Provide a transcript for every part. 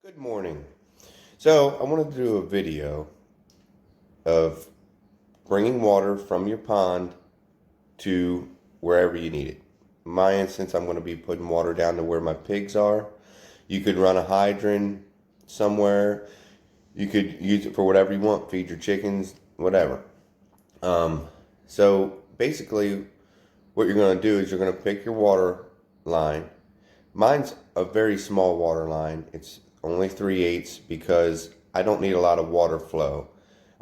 Good morning. So I wanted to do a video of bringing water from your pond to wherever you need it. In my instance, I'm going to be putting water down to where my pigs are. You could run a hydrant somewhere. You could use it for whatever you want, feed your chickens, whatever. Um, so basically, what you're going to do is you're going to pick your water line. Mine's a very small water line. It's only 3/8 because I don't need a lot of water flow.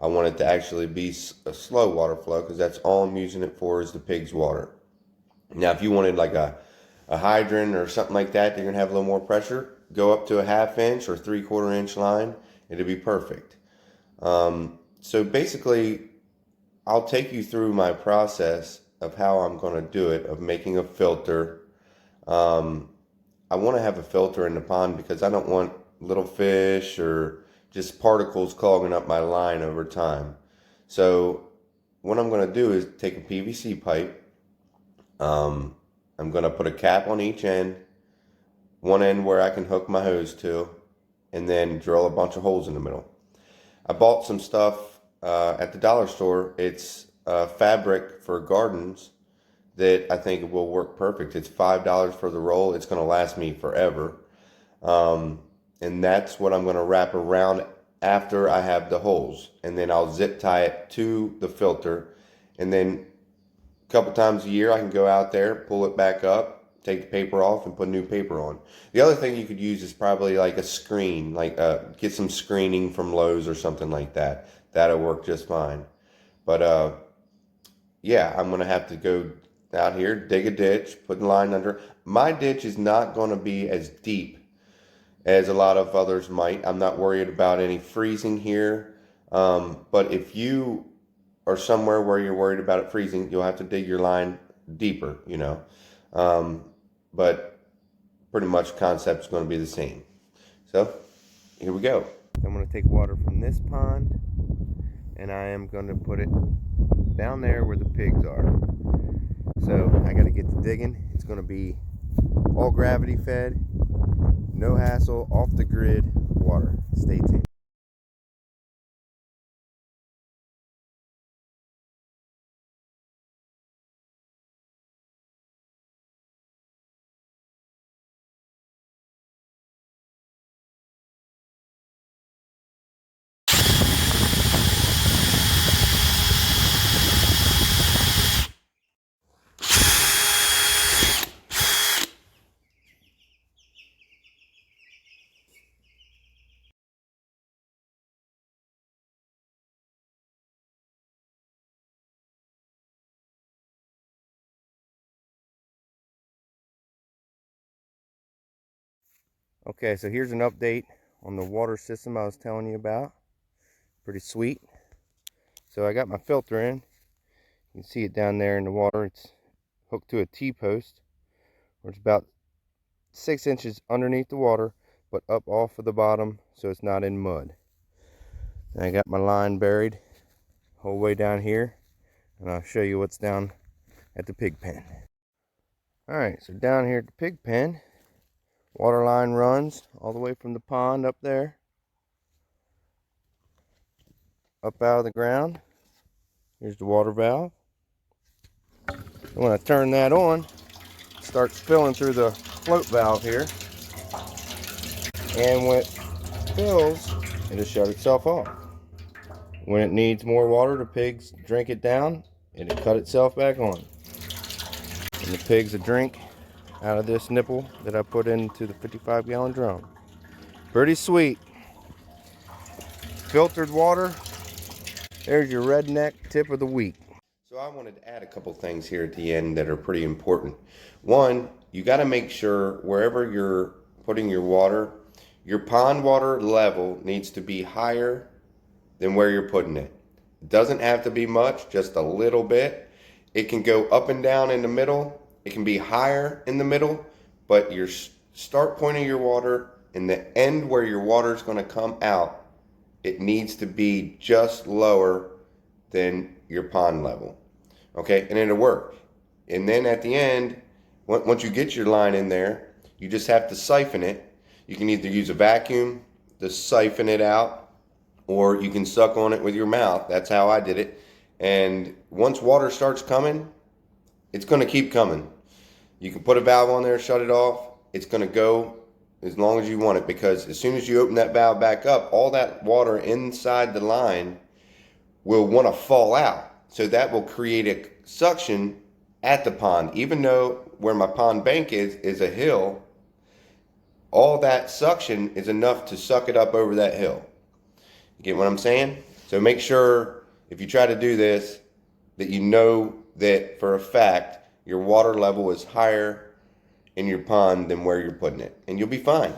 I want it to actually be a slow water flow because that's all I'm using it for is the pig's water. Now, if you wanted like a hydrant or something like that, you're going to have a little more pressure. Go up to a 1/2 inch or 3/4 inch line. It'll be perfect. So basically, I'll take you through my process of how I'm going to do it, of making a filter. Um, I want to have a filter in the pond because I don't want little fish or just particles clogging up my line over time. So what I'm going to do is take a PVC pipe. I'm going to put a cap on each end, one end where I can hook my hose to, and then drill a bunch of holes in the middle. I bought some stuff at the dollar store. It's fabric for gardens that I think will work perfect. It's $5 for the roll. It's going to last me forever. Um, and that's what I'm going to wrap around after I have the holes. And then I'll zip tie it to the filter. And then a couple times a year I can go out there, pull it back up, take the paper off, and put new paper on. The other thing you could use is probably like a screen, like get some screening from Lowe's or something like that. That'll work just fine. But yeah, I'm going to have to go out here, dig a ditch, put the line under. My ditch is not going to be as deep as a lot of others might. I'm not worried about any freezing here. But if you are somewhere where you're worried about it freezing, you'll have to dig your line deeper. But pretty much concept's going to be the same. So here we go. I'm going to take water from this pond and I am going to put it down there where the pigs are. So I got to get to digging. It's going to be all gravity fed, no hassle, off the grid water. Stay tuned. Okay, so here's an update on the water system I was telling you about. Pretty sweet. So I got my filter in. You can see it down there in the water. It's hooked to a T-post, where it's about 6 inches underneath the water, but up off of the bottom so it's not in mud. And I got my line buried whole way down here, and I'll show you what's down at the pig pen. Alright, so down here at the pig pen, water line runs all the way from the pond up there, up out of the ground. Here's the water valve. When I turn that on, it starts filling through the float valve here. And when it fills, it'll shut itself off. When it needs more water, the pigs drink it down, it'll cut itself back on. And the pigs will drink out of this nipple that I put into the 55-gallon drum. Pretty sweet. Filtered water. There's your redneck tip of the week. So I wanted to add a couple things here at the end that are pretty important. One, you got to make sure wherever you're putting your water, your pond water level needs to be higher than where you're putting it. It doesn't have to be much, just a little bit. It can go up and down in the middle. It can be higher in the middle, but your start point of your water and the end where your water is going to come out, it needs to be just lower than your pond level. Okay, and it'll work. And then at the end, once you get your line in there, you just have to siphon it. You can either use a vacuum to siphon it out, or you can suck on it with your mouth. That's how I did it. And once water starts coming, it's going to keep coming. You can put a valve on there, shut it off. It's going to go as long as you want it, because as soon as you open that valve back up, all that water inside the line will want to fall out. So that will create a suction at the pond. Even though where my pond bank is a hill, all that suction is enough to suck it up over that hill. You get what I'm saying? So make sure if you try to do this that you know that for a fact your water level is higher in your pond than where you're putting it, and you'll be fine.